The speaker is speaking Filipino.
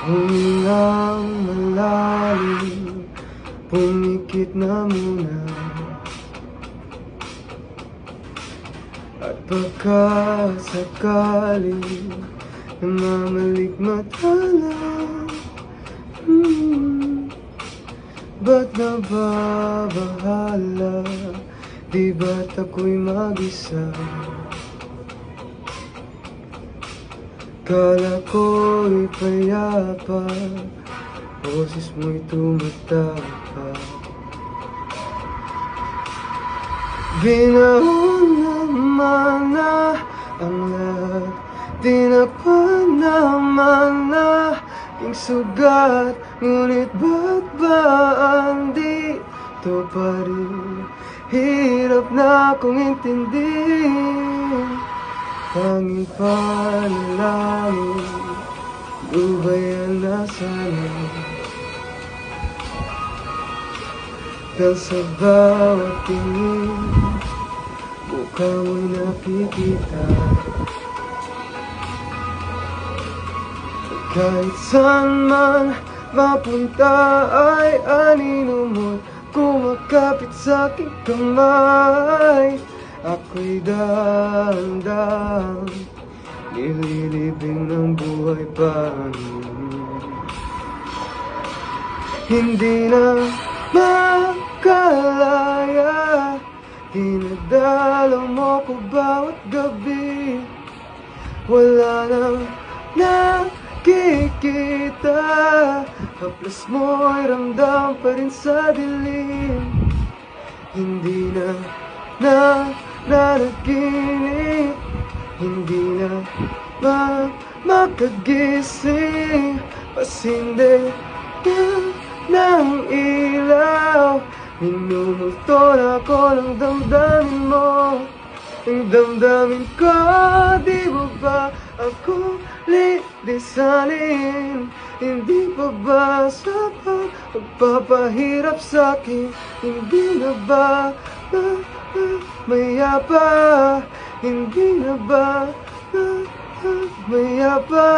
Humingang malalim, pumikit na muna. At pagkasakaling namamalikmata na, ba't nababahala? Di ba't ako'y mag-isa? Kala ko'y payapa, boses mo'y tumatapak. Binaon naman na ang lahat, tinakpan naman na aking sugat. Ngunit ba't ba andito pa rin? Hirap na kong intindihin. Tanging panalangin, lubayan na sana. Dahil sa bawat tingin, mukha mo'y nakikita. Kahit saan man mapunta ay anino mo'y kumakapit sa aking kamay. Ako'y dahan-dahan nililibing ng buhay paano. Hindi na makalaya, dinadalaw mo ko bawat gabi. Wala nang nakikita, haplas mo'y ramdam pa rin sa dilim. Hindi na nanaginip, hindi na makagising. Pasindi ng ilaw, minumulto na ako ng damdamin mo. Ang damdamin ko, di mo ba ako lidisanin? Hindi pa ba sapat pagpapahirap sa'kin? Hindi na ba mayapa? Hindi na ba mayapa?